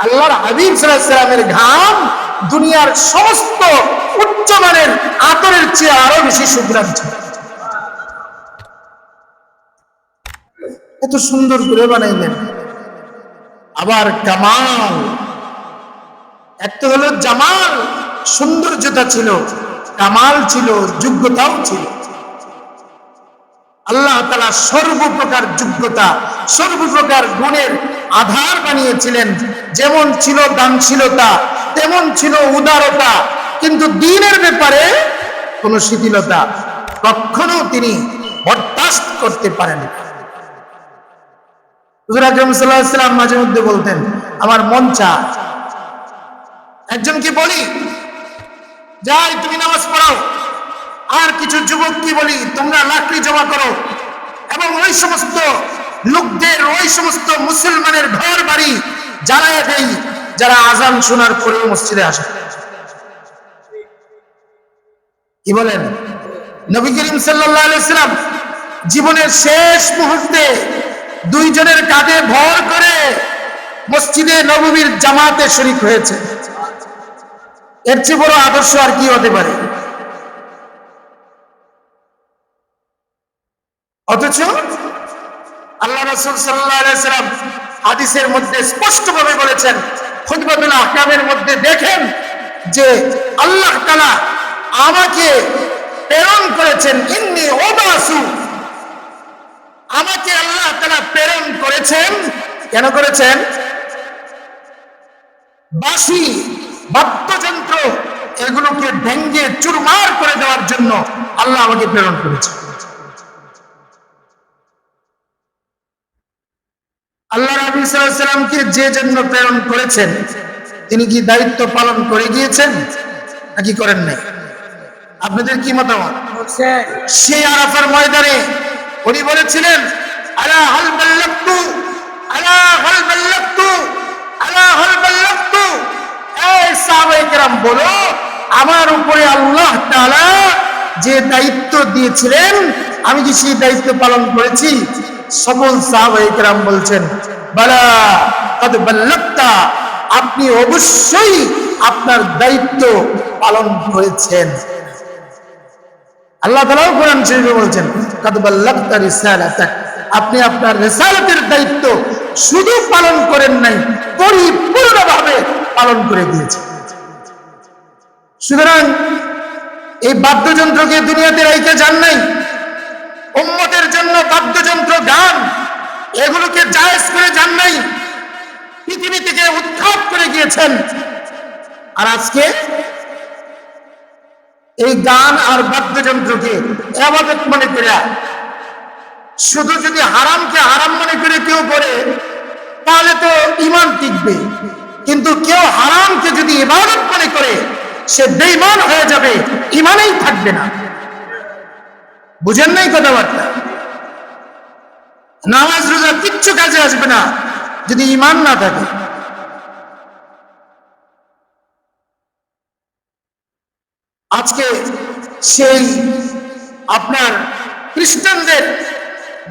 আল্লাহর হাবিব সাল্লাল্লাহু আলাইহি ওয়াসাল্লামের ঘাম দুনিয়ার সমস্ত উচ্চমানের আতরের চেয়ে আরো বেশি সুঘ্রাণ ছিল। এত সুন্দর করে বানাইলেন। আবার কামাল, একটা হলো জামাল, সৌন্দর্যতা ছিল, কামাল ছিল, যোগ্যতাও ছিল। আল্লাহ তাআলা সর্বপ্রকার যোগ্যতা, সর্বপ্রকার গুণের আধার বানিয়েছিলেন। যেমন ছিল দানশীলতা, তেমন ছিল উদারতা, কিন্তু দ্বীনের ব্যাপারে কোন শিথিলতা কখনো তিনি বরদাস্ত করতে পারেন। হুজুর আকরাম সাল্লাল্লাহু আলাইহি ওয়াসাল্লাম মাঝে মধ্যে বলতেন, আমার মন চায় একজনকে বলি, যাই তুমি নামাজ পড়াও, আর কিছু যুবক কি বলি, তোমরা লাকড়ি জমা করো, এবং ওই সমস্ত লোকদের, ওই সমস্ত মুসলমানের ঘর বাড়ি জ্বালায় দেই যারা আজান শোনার পরেও মসজিদে আসে। কি বলেন? নবী করিম সাল্লাল্লাহু আলাইহি ওয়াসাল্লাম জীবনের শেষ মুহূর্তে দুইজনের কাঁধে ভর করে মসজিদে নববীর জামাতে শরীক হয়েছে। এর চেয়ে বড় আদর্শ আর কি হতে পারে? অথচ আল্লাহ রাসূল সাল্লাল্লাহু আলাইহি ওয়াসাল্লাম হাদিসের মধ্যে স্পষ্টভাবে বলেছেন, খুতবাতুল আহকামের মধ্যে দেখেন যে আল্লাহ তাআলা আমাকে প্রেরণ করেছেন, ইন্নী উবাসু, আমাকে আল্লাহ তাআলা প্রেরণ করেছেন। কেন করেছেন? বাঁশি, বাদ্যযন্ত্র এগুলোকে ভেঙে চুরমার করে দেওয়ার জন্য আল্লাহ আমাকে প্রেরণ করেছেন। আল্লাহ নবী সাল্লাল্লাহু আলাইহি ওয়াসাল্লামকে যে জন্য প্রেরণ করেছেন, তিনি কি দায়িত্ব পালন করে গিয়েছেন নাকি করেন নাই? আপনাদের কি মতামত? সেই আরাফার ময়দানে উনি বলেছিলেন, আলা হাল বাল্লাগতু, আলা হাল বাল্লাগতু, আলা হাল বাল্লাগতু। এই সাহাবায়ে কেরাম বলো, আমার উপরে আল্লাহ তাআলা যে দায়িত্ব দিয়েছিলেন আমি কি সেই দায়িত্ব পালন করেছি? সকল সাহাবায়ে কেরাম বলছেন, বালা কাদ বাল্লাগতা, আপনি অবশ্যই আপনার দায়িত্ব পালন করেছেন। আল্লাহ তাআলা কোরআন শরীফে বলছেন, কাদ বাল্লাগতা রিসালাতাক, আপনি আপনার রিসালাতের দায়িত্ব শুধু পালন করেন নাই, পরিপূর্ণভাবে পালন করে দিয়েছেন। সুতরাং এই বাদ্যযন্ত্রকে দুনিয়াতে রাইখে যান নাই, উম্মতের জন্য বাদ্যযন্ত্র, গান এগুলোকে জায়েজ করে যান নাই, পৃথিবী থেকে উৎখাত করে গিয়েছেন। আর আজকে এই গান আর বাদ্যযন্ত্রকে ইবাদত মনে করে, শুধু যদি হারামকে হারাম মনে করে কেউ করে তাহলে তো ঈমান টিকবে, কিন্তু কেউ হারামকে যদি ইবাদত মনে করে সে বেঈমান হয়ে যাবে, ঈমানই থাকবে না। বুঝেন নাই কথাবার্তা? নামাজ রোজা কিচ্ছু কাজে আসবে না যদি ঈমান না থাকে। আজকে সেই আপনার খ্রিস্টানদের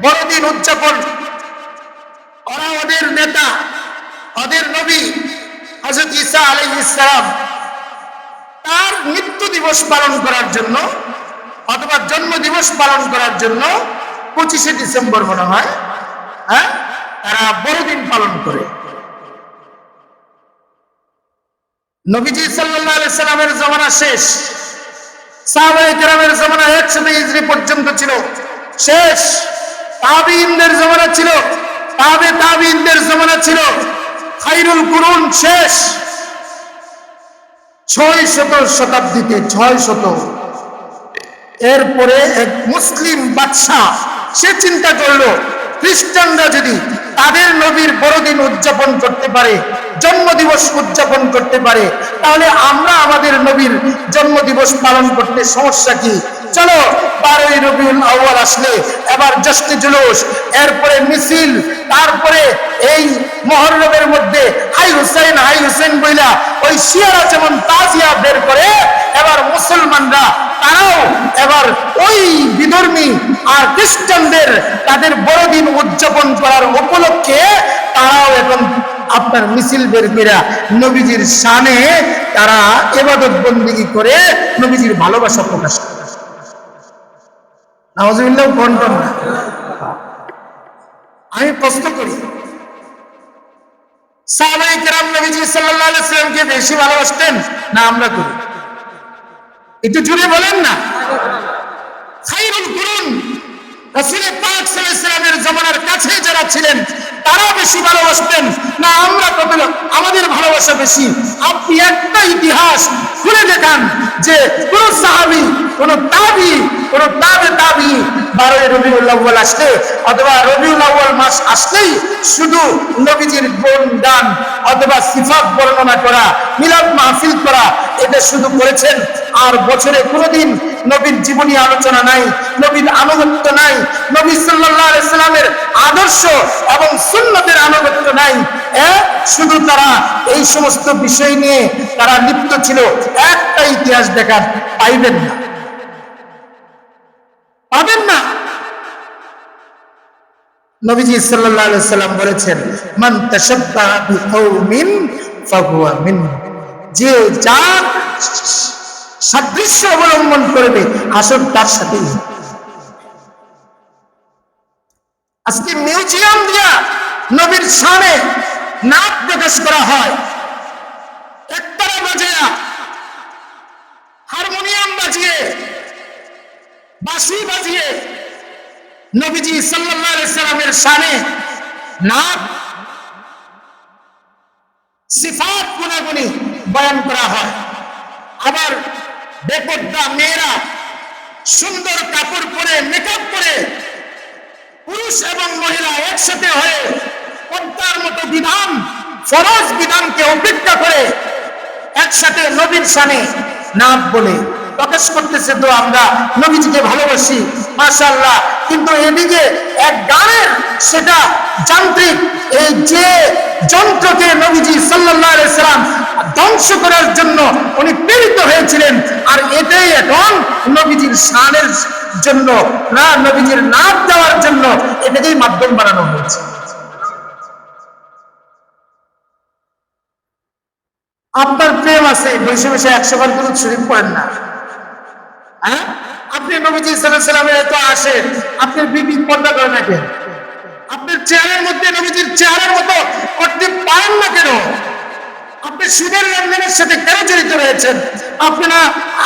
বড়দিন উদযাপন, ওরা ওদের নেতা, ওদের নবী হযরত ঈসা আলাইহিস সালাম তার মৃত্যু দিবস পালন করার জন্য অথবা জন্ম দিবস পালন করার জন্য 25শে ডিসেম্বর মনে হয়, তারা বড়দিন পালন করে। নবীজি সাল্লাল্লাহু আলাইহি সাল্লামের জামানা শেষ, সাহাবায়ে কেরামের জামানা 100 হিজরি পর্যন্ত ছিল, শেষ। তাবিঈনদের জামানা ছিল, তাবিঈনদের জামানা ছিল, খায়রুল কুরুন শেষ। 600 শতাব্দীতে 600। এরপরে এক মুসলিম বাদশা সে চিন্তা করলো, খ্রিস্টানরা যদি তাদের নবীর বড়দিন উদযাপন করতে পারে, জন্মদিবস উদযাপন করতে পারে, তাহলে আমরা আমাদের নবীর জন্মদিবস পালন করতে সমস্যা কি? চলো 12ই রবিউল আউয়াল আসলে এবার জশ্নে জুলুস, এরপরে মিছিল, তারপরে এই মুহররমের মধ্যে হাই হুসেন বইলা ওই শিয়ারা যেমন তাজিয়া বের করে, এবার মুসলমানরা তারাও এবার ওই বিধর্মী আর খ্রিস্টানদের তাদের বড়দিন উদযাপন করার উপলক্ষে তারাও এখন আপনার মিছিল বের করে নবীজির শানে তারা ইবাদত বন্দেগী করে নবীজির ভালোবাসা প্রকাশ করে। নাউজুবিল্লাহ কোনটা না। আমি প্রশ্ন করি, সাহাবায়ে কেরাম নবীজি সাল্লাল্লাহু আলাইহি ওয়াসাল্লামকে বেশি ভালোবাসতেন না আমরা করি? একটু জুড়ে বলেন না। খায়রুল কুরুন রাসূল পাক সাল্লাল্লাহু আলাইহি ওয়াসাল্লামের জামানার কাছে যারা ছিলেন তারা বেশি ভালোবাসতেন না আমরা কত? আমাদের ভালোবাসা বেশি। আপনি একটা ইতিহাস খুলে দেখান যে কোন সাহাবী, কোন তাবী, কোন তাবে 12 রবিউল আউয়াল আসলে অথবা রবিউল আউয়াল মাস আসলেই শুধু নবীজির গুণ গান অথবা সিফাত বর্ণনা করা, মিলাদ মাহফিল করা, এটা শুধু করেছেন, আর বছরে কোনোদিন নবীর জীবনী আলোচনা নাই, নবীর আনুগত্য নাই, নবী সাল্লাল্লাহু আলাইহি সাল্লামের আদর্শ এবং সুন্নতের আনুগত্য নাই। শুধু তারা এই সমস্ত বিষয় নিয়ে তারা লিপ্ত ছিল। একটা ইতিহাস দেখার পাইবেন না, পাবেন না। নবীজি সাল্লাল্লাহু আলাইহি সাল্লাম বলেছেন, মান তাশাব্বাহা বিকওমিন ফাহুয়া মিনহুম, যে যার সাদৃশ্য অবলম্বন করবে আসল তার সাথেই। আজকে মিউজিয়াম দিয়া নবীর শানে নাচ প্রকাশ করা হয়, একতারা বাজিয়ে, হারমোনিয়াম বাজিয়ে, বাঁশি বাজিয়ে নবীজি সাল্লাল্লাহু আলাইহি সাল্লামের শানে নাচ, সিফাত গুনাগুনি বয়ান করা হয়। আবার বেপরদা মেয়েরা সুন্দর কাপড় পরে, মেকআপ করে, পুরুষ এবং মহিলা একসাথে হয়ে পর্দার মতো বিধান, ফরজ বিধানকে উপেক্ষা করে একসাথে নবীর শানে নাচ বলে প্রকাশ করতেছে। তো আমরা নবীজিকে ভালোবাসি, মাশাআল্লাহ, কিন্তু এদিকে এক গানের সেটা যান্ত্রিক, এই যে যন্ত্রকে নবীজি সাল্লাল্লাহু আলাইহি সাল্লাম ধ্বংস করার জন্য উনি প্রেরিত হয়েছিলেন, আর এটাই এখন নবীজির শানের জন্য না, নবীজির নাচ দেওয়ার জন্য এটাকেই মাধ্যম বানানো হয়েছে। আপনার প্রেম আছে, বসে বসে 100 বার দুরূদ শরীফ পড়েন না? হ্যাঁ, আপনি নবীজি সাল্লাল্লাহু আলাইহি সাল্লামের এত আসেন, আপনার বিবি পর্দা করে না কেন? আপনার চেহারার মধ্যে নবীজির চেহারার মতো করতে পারেন না কেন? আপনি সুদের লেনদেনের সাথে কেন জড়িত রয়েছেন? আপনারা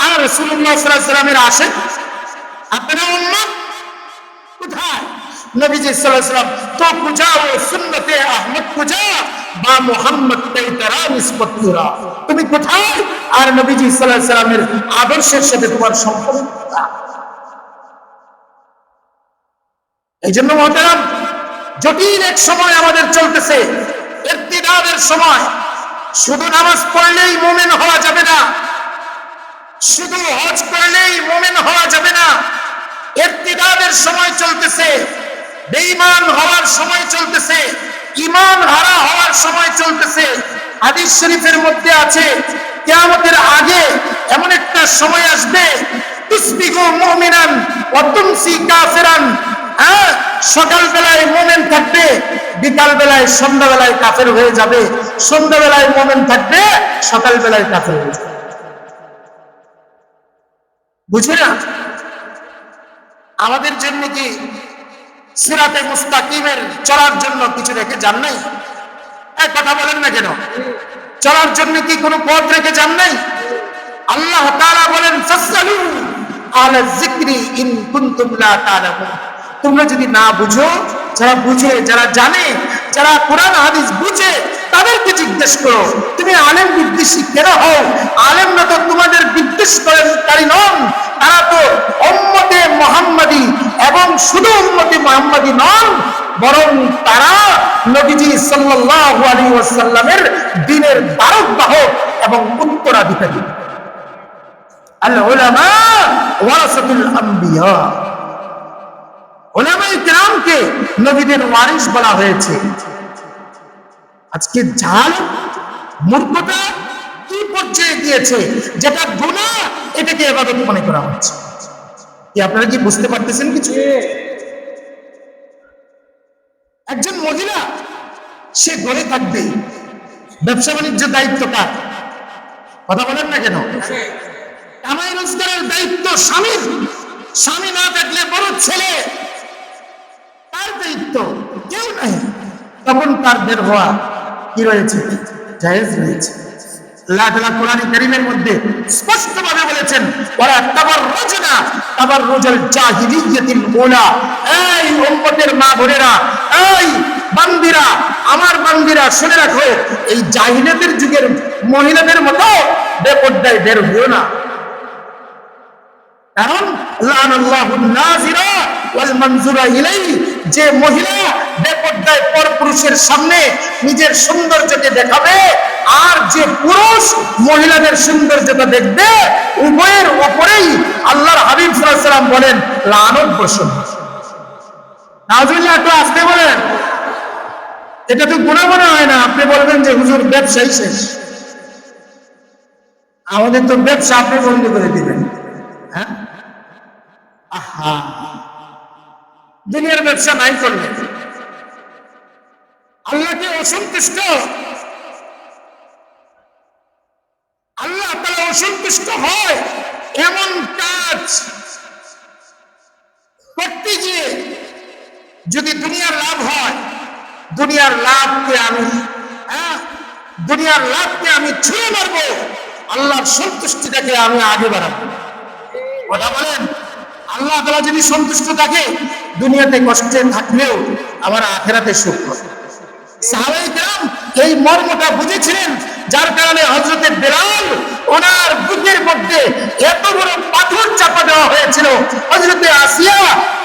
আর রাসূলুল্লাহ সাল্লাল্লাহু আলাইহি সাল্লামের আসেন, আপনারা উম্মত কোথায়? নবীজি সাল্লাল্লাহু আলাইহি সাল্লাম তো কুজাও সুন্নতে আহমদ কুজা বা মুহাম্মদ তাইতারা নিসবত কুরা, তুমি কোথায়? আর নবীজি সাল্লাল্লাহু আলাইহি সাল্লামের আদর্শের সাথে তোমার সম্পর্ক কোথায়? এইজন্য মুহতারাম, জটিল এক সময় আমাদের চলতেছে, ইরতিদাদের সময়। শুধু নামাজ পড়লেই মুমিন হওয়া যাবে না, শুধু হজ করলেই মুমিন হওয়া যাবে না। ইরতিদাদের সময় চলতেছে, বেঈমান হওয়ার সময় চলতেছে, ঈমান হারা হওয়ার সময় চলতেছে। হাদিস শরীফের মধ্যে আছে, কিয়ামতের আগে এমন একটা সময় আসবে, তুসবিহু মুমিনান ওয়া তুমসি কাফিরান। সকাল বেলায় মুমিন থাকবে, বিকাল বেলায় সন্ধ্যা বেলায় কাফের হয়ে যাবে, সন্ধ্যা বেলায় মুমিন থাকবে, সকাল বেলায় কাফের হয়ে যাবে। বুঝে না? আমাদের জন্য কি সিরাতে মুস্তাকিমের চলার জন্য কিছু রেখে যান নাই? এক কথা বলেন না কেন? চলার জন্য কি কোনো পথ রেখে যান নাই? আল্লাহ তাআলা বলেন, ফাসআলু আলা যিকরি ইন কুনতুম লা তা'লামুন। তোমরা যদি না বুঝো, যারা বুঝে, যারা জানে, যারা কোরআন হাদিস বুঝে, তাদেরকে জিজ্ঞেস করো। তুমি আলেম বিদ্বেষী কেন হও? আলেমরা তো তোমাদের বিদ্বেষকারী নন, তারা তো উম্মতে মুহাম্মাদি, এবং শুধু উম্মতে মুহাম্মাদি নন, বরং তারা নবীজি সাল্লাল্লাহু আলাইহি ওয়াসাল্লামের দ্বীনের ধারক বাহক এবং উত্তরাধিকারী। আল উলামা ওয়ারাসাতুল আম্বিয়া। উলামায়ে কেরামকে নবীদের ওয়ারিস বলা হয়েছে। আজকে জাল, মূর্খতা কি পর্যায়ে গিয়েছে, যেটা গুনাহ এটাকে ইবাদত মনে করা হচ্ছে। কি আপনারা কি বুঝতে পারতেছেন কিছু? একজন মহিলা সে ঘরে থাকবে, ব্যবসা বাণিজ্যের দায়িত্ব কার? কথা বলেন না কেন? কামাই রোজগারের দায়িত্ব স্বামীর। স্বামী না থাকলে বড় ছেলে, তার দায়িত্ব, কেউ নাই। তখন তার বের হওয়া কি রয়েছে? জায়েজ রয়েছে। আল্লাহ তাআলা কোরআন কারীমের মধ্যে স্পষ্টভাবে বলেছেন, ওয়ালা তাবাররুজনা তাবাররুজাল জাহিলিয়াতিল উলা। এই উম্মতের মা বোনেরা, এই বান্দিরা, আমার বান্দিরা শুনে রাখো, এই জাহিলিয়াতের যুগের মহিলাদের মতো বেপরদায় বের হইও না। কারণ লানাল্লাহুন নাজিরা ওয়াল মানজুরা ইলাইহি, যে মহিলা বেপরদায় পরপুরুষের সামনে নিজের সৌন্দর্যকে দেখাবে আর যে পুরুষ মহিলাদের সৌন্দর্যতা দেখবে, উভয়ের উপরেই আল্লাহর হাবিব সাল্লাল্লাহু আলাইহি ওয়াসাল্লাম বলেন লানত বর্ষণ। নাউজুবিল্লাহ, একটু আসতে বলেন। এটা তো গুনাহ মনে হয় না। আপনি বলবেন যে হুজুর ব্যবসাই শেষ, আমাদের তো ব্যবসা আপনি বন্ধ করে দিবেন। হ্যাঁ, আহা, দুনিয়ার ব্যবসা নাই করলে আল্লাহকে অসন্তুষ্ট, আল্লাহ তাআলা অসন্তুষ্ট হয় এমন কাজ করতে গিয়ে যদি দুনিয়ার লাভ হয়, দুনিয়ার লাভকে আমি ছুঁয়ে মারবো, আল্লাহর সন্তুষ্টিটাকে আমি আগে বাড়াবো। কথা বলেন, আল্লাহ তাআলা যদি সন্তুষ্ট থাকে, দুনিয়াতে কষ্টে থাকলেও আমার আখিরাতে সুখ হবে। সাহাবায়ে কেরাম এই মর্মটা বুঝেছিলেন, যার কারণে হযরতে বেলাল, ওনার বুকের মধ্যে এত বড় পাথর চাপা দেওয়া হয়েছিল। হযরতে আসিয়া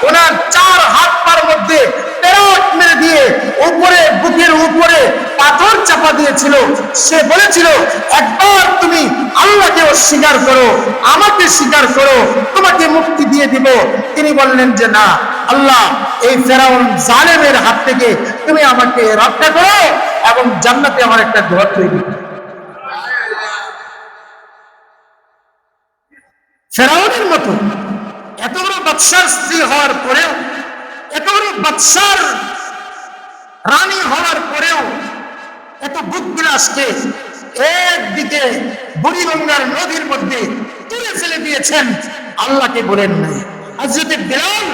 ওনার 4 হাত পার মধ্যে পেরেক মেরে দিয়ে উপরে, বুকের উপরে পাথর চাপা দিয়েছিল। সে বলেছিল, একবার তুমি আল্লাহকে অস্বীকার করো, আমাকে স্বীকার করো, তোমাকে মুক্তি দিয়ে দিব। তিনি বললেন যে না আল্লাহ, এই ফেরাউন জালেমের হাত থেকে তুমি আমাকে রক্ষা করো এবং জান্নাতে আমার একটা ঘর তৈরি করো। ফেরাউনের মতো এত বড় বাদশার স্ত্রী হওয়ার পরেও, এত বড় বাদশার রানী হওয়ার পরেও এত বুক বিলাসকে একদিকে বুড়িগঙ্গার নদীর মধ্যে তুলে ফেলে দিয়েছেন, আল্লাহকে বলেন নাই। হযরতে বেলাল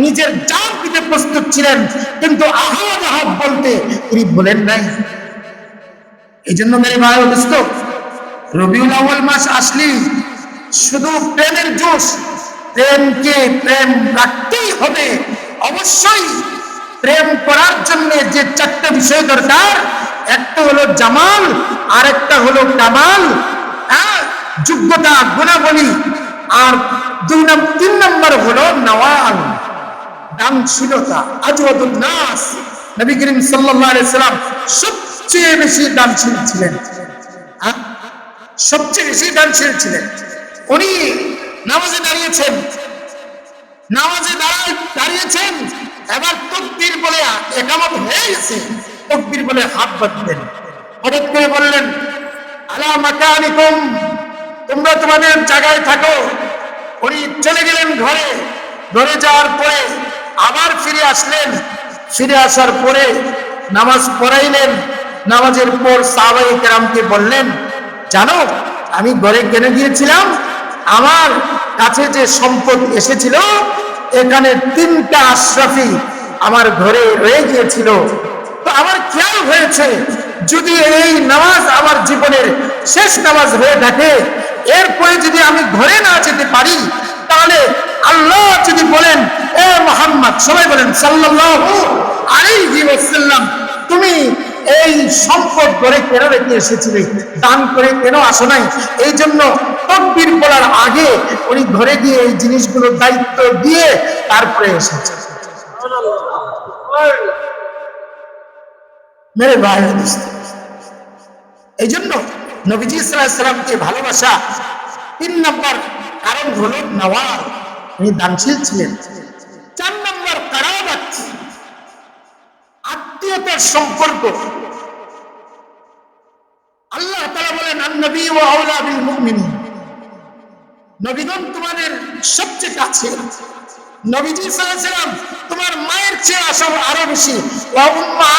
নিজের জান দিতে প্রস্তুত ছিলেন, কিন্তু আহাদ আহাদ বলতে তিনি বলেন নাই। এই জন্য মেরে ভাই ও দোস্ত, রবিউল আউয়াল মাস আসলেই শুধু প্রেমের জোশ, প্রেমকে প্রেম রাখতেই হবে। অবশ্যই প্রেম করার জন্য যে 4টা বিষয় দরকার, একটা হলো জামাল, আরেকটা হলো কামাল, যোগ্যতা, গুণাবলী, আর 3 নম্বর হলো নওয়াল, দানশীলতা। আজওয়াদুন নাস, নবী করিম সাল্লাল্লাহু আলাইহি সাল্লাম সবচেয়ে বেশি দানশীল ছিলেন। সবচেয়ে বেশি দানশীল ছিলেন। উনি নামাজে দাঁড়িয়েছেন, দাঁড়িয়েছেন, এবার তাকবীর বলে ইকামত হয়ে গেছে, তাকবীর বলে হাত বাঁধলেন, হঠাৎ করে বললেন আলা মাকানিকুম, তোমরা তোমাদের জায়গায় থাকো। উনি চলে গেলেন ঘরে। ঘরে যাওয়ার পরে আবার ফিরে আসলেন। ফিরে আসার পরে নামাজ পড়াইলেন। নামাজের পর সাহাবায়ে কেরামকে বললেন, জানো আমি ঘরে কেন গিয়েছিলাম? আমার কাছে যে সম্পদ এসেছিল, এখানে 3টা আশরাফি আমার ঘরে রয়ে গিয়েছিল। তো আমার খেয়াল হয়েছে, যদি এই নামাজ আমার জীবনের শেষ নামাজ হয়ে থাকে, এরপরে যদি আমি ঘরে না যেতে পারি, তাহলে আল্লাহ যদি বলেন, এ মুহাম্মদ, সবাই বলেন সাল্লাল্লাহু আলাইহি ওয়াসাল্লাম, তুমি এই সম্পদ ঘরে কেন রেখে এসেছিলে, দান করে কেন আসো নাই? এই জন্য তাকবীর বলার আগে উনি ঘরে গিয়ে এই জিনিসগুলোর দায়িত্ব দিয়ে তারপরে এসেছে। মেরে ভাই, এই জন্য নবীজি সাল্লাল্লাহু আলাইহি সাল্লামকে ভালোবাসা 3 নম্বর কারণ হলো নওয়াল, উনি দানশীল ছিলেন। 4 নম্বর কারাবাত, আত্মীয়তার সম্পর্ক। আল্লাহ তাআলা বলেন আন-নবী ওয়া আওলা বিল মুমিনিন, নবীগণ তোমাদের সবচেয়ে কাছে। নবীজি সাল্লাল্লাহু আলাইহি সাল্লাম তোমার মায়ের চেয়ে আরো বেশি। ওয়া উম্মা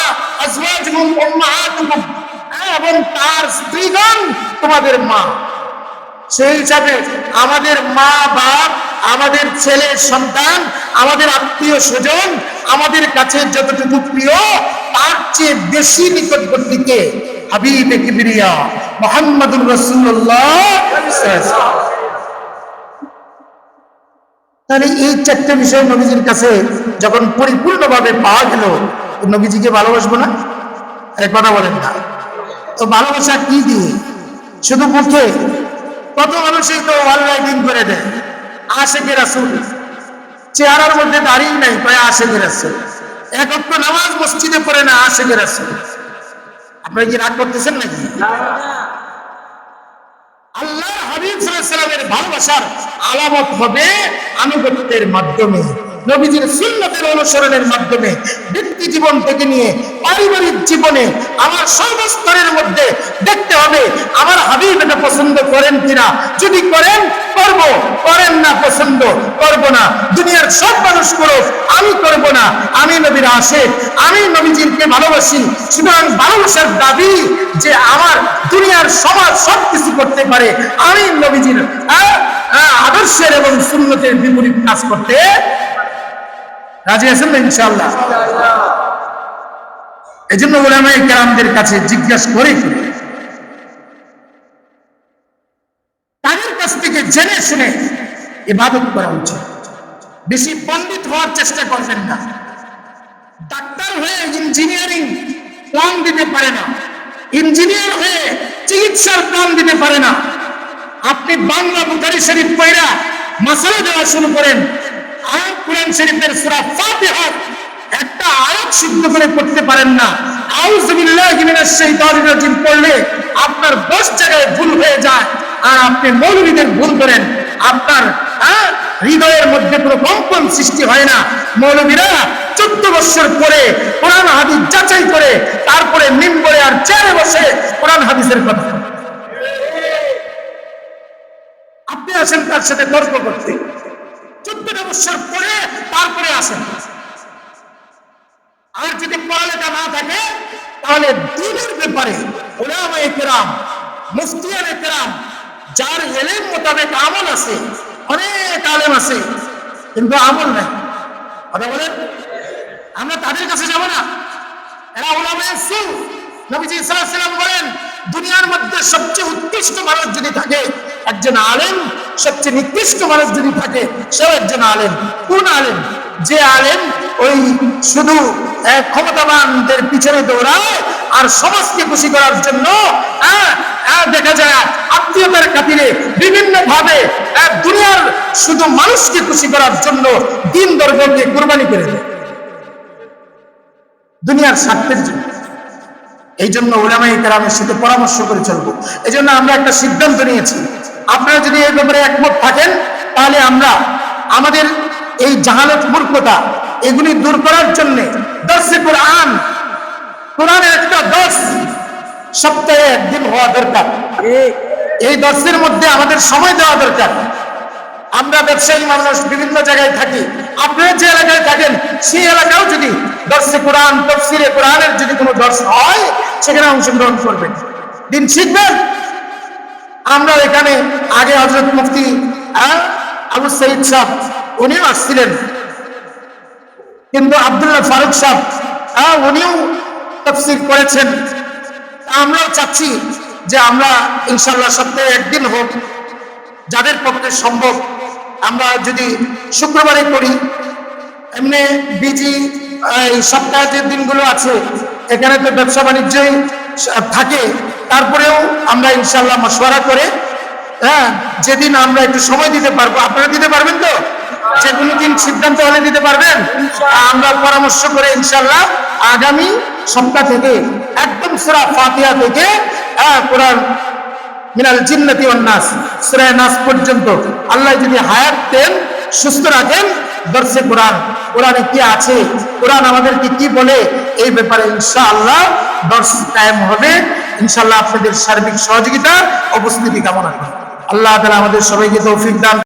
আজওয়াজুহুম উম্মাহাতুহুম, এবং তার স্ত্রীগণ তোমাদের মা। সেই হিসাবে আমাদের মা বাপ, আমাদের ছেলে সন্তান, আমাদের আত্মীয় স্বজন আমাদের কাছে যতটুকু প্রিয়, তার চেয়ে বেশি নিকটবর্তী কে? হাবিবে কিবরিয়া মুহাম্মদুর রাসূলুল্লাহ। তাহলে এই চারটে বিষয় নবীজির কাছে যখন পরিপূর্ণভাবে পাওয়া গেল, নবীজিকে ভালোবাসবো না? কথা বলেন না তো? ভালোবাসা কি দিয়ে? শুধু মুখে? কত মানুষই তো ওয়ালরাইটিং করে দেয় আশিকে রাসূল, চেহারার মধ্যে দাঁড়িয়ে নাই, কয় আশিকে রাসূল। এক ওয়াক্ত নামাজ মসজিদে পড়ে না, আশিকে রাসূল। আপনারা কি রাগ করতেছেন নাকি? আল্লাহ হাবিব সাল্লাল্লাহু আলাইহি ওয়াসাল্লামের ভালোবাসার আলামত হবে আনুগত্যের মাধ্যমে, নবীজির সুন্নতের অনুসরণের মাধ্যমে, ব্যক্তি জীবন থেকে নিয়ে পারিবারিক জীবনে আমার সর্বস্তরের মধ্যে দেখতে হবে আমার হাবিব এটা পছন্দ করেন কিনা। যদি করেন করব, করেন না পছন্দ করব না। দুনিয়ার সব মানুষ করুক, আমি করব না। আমি নবীর আশিক, আমি নবীজিকে ভালোবাসি। সুতরাং ভালোবাসার দাবি যে আমার দুনিয়ার সমাজ সবকিছু করতে পারে, আমি নবীজির আদর্শের এবং সুন্নতের বিপরীত কাজ করতে রাজি আছেন না? ইনশাআল্লাহ। এই জন্য উলামায়ে কেরামদের কাছে জিজ্ঞাসা করে তাদের কাছ থেকে জেনে শুনে ইবাদত করা উচিত। বেশি পণ্ডিত হওয়ার চেষ্টা করবেন না। ডাক্তার হয়ে ইঞ্জিনিয়ারিং প্ল্যান দিতে পারে না, ইঞ্জিনিয়ার হয়ে চিকিৎসার প্ল্যান দিতে পারে না। আপনি বাংলা বুখারী শরীফ পড়া মাসালা দেওয়া শুরু করেন, আর কুরআন শরীফের সূরা ফাতিহার একটা আয়াত সিদ্ধ করে পড়তে পারেন না, আউযু বিল্লাহি মিনাশ শাইতানির রাজিম পড়লে আপনার 10 জায়গায় ভুল হয়ে যায়। আর আপনি মৌলবীদের ভুল করেন, আপনার হৃদয়ের মধ্যে কোনো কম্পন সৃষ্টি হয় না। মৌলবীরা 14 বছর পরে কোরআন হাদিস যাচাই করে তারপরে মিম্বরে আর চেয়ারে বসে কোরআন হাদিসের কথা। আপনি আসেন তার সাথে তর্ক করতে, 14 বছর পরে তারপরে আসেন। আর যদি পড়ালেখা না থাকে তাহলে দ্বীনের ব্যাপারে উলামায়ে কেরাম, মুফতিয়ানে কেরাম, যার ইলম মোতাবেক আমল আছে, অনেক আলেম আছে কিন্তু আমল নাই। কথা বলেন, আমরা তাদের কাছে যাব না? এরা উলামায়ে সু। নবীজি সাল্লাল্লাহু আলাইহি ওয়াসাল্লাম বলেন, দুনিয়ার মধ্যে সবচেয়ে উৎকৃষ্ট মানুষ যদি থাকে একজন আলেম, সবচেয়ে নিকৃষ্ট মানুষ যদি থাকে সেও একজন আলেম। কোন আলেম? যে আলেম ওই শুধু ক্ষমতাবানদের পিছনে দৌড়ায় আর সমাজকে খুশি করার জন্য দেখা যায় আত্মীয়তার খাতিরে বিভিন্ন ভাবে দুনিয়ার শুধু মানুষকে খুশি করার জন্য দিন ধর্মকে কুরবানি করে দেয় দুনিয়ার স্বার্থের জন্য। এই জন্য উলামায়ে কেরামের সাথে পরামর্শ করে চলবো। এই জন্য আমরা একটা সিদ্ধান্ত নিয়েছি, আপনারা যদি এই ব্যাপারে একমত থাকেন তাহলে আমরা আমাদের এই জাহালত, মূর্খতা এগুলি দূর করার জন্য দর্শে কোরআন, কোরআনের একটা দর্শ সপ্তাহে একদিন হওয়া দরকার। এই দর্শের মধ্যে আমাদের সময় দেওয়া দরকার। আমরা ব্যবসায়ী মানুষ, বিভিন্ন জায়গায় থাকি। আপনারা যে এলাকায় থাকেন সেই এলাকাও যদি দর্শে কোরআন, তাফসীরে কোরআনের যদি কোনো দর্শ হয় সেখানে অংশগ্রহণ করবেন, দিন শিখবেন। আমরা এখানে আগে হযরত মুফতি আবু সাঈদ সাহেব উনিও আসছিলেন, কিন্তু আব্দুল্লাহ ফারুক সাহেব উনিও তাফসীর করেছেন। আমরাও চাচ্ছি যে আমরা ইনশাআল্লাহ সপ্তাহে একদিন হোক, যাদের পক্ষে সম্ভব আমরা যদি শুক্রবারে করি। এমনি বিজি এই সপ্তাহে যে দিনগুলো আছে এখানে তো ব্যবসা বাণিজ্যই থাকে, তারপরেও আমরা ইনশাআল্লাহ মাশওয়ারা করে যেদিন আমরা একটু সময় দিতে পারবো, আপনারা দিতে পারবেন তো? যে কোনো দিন সিদ্ধান্ত হলে দিতে পারবেন? আমরা পরামর্শ করে ইনশাআল্লাহ আগামী সপ্তাহ থেকে একদম সূরা ফাতিহা থেকে কোরআন মিনাল জিন্নাতি ওয়ান নাস, সূরা নাস পর্যন্ত আল্লাহ যদি হায়াত দেন, সুস্থ রাখেন, দর্শে কোরআন, কোরআনে কি আছে, কোরআন আমাদেরকে কি বলে, এই ব্যাপারে ইনশাআল্লাহ দর্শ কায়েম হবে। ইনশাআল্লাহ আপনাদের সার্বিক সহযোগিতা উপস্থিতি কামনা করি। আল্লাহ তাআলা আমাদের সবাইকে তৌফিক দান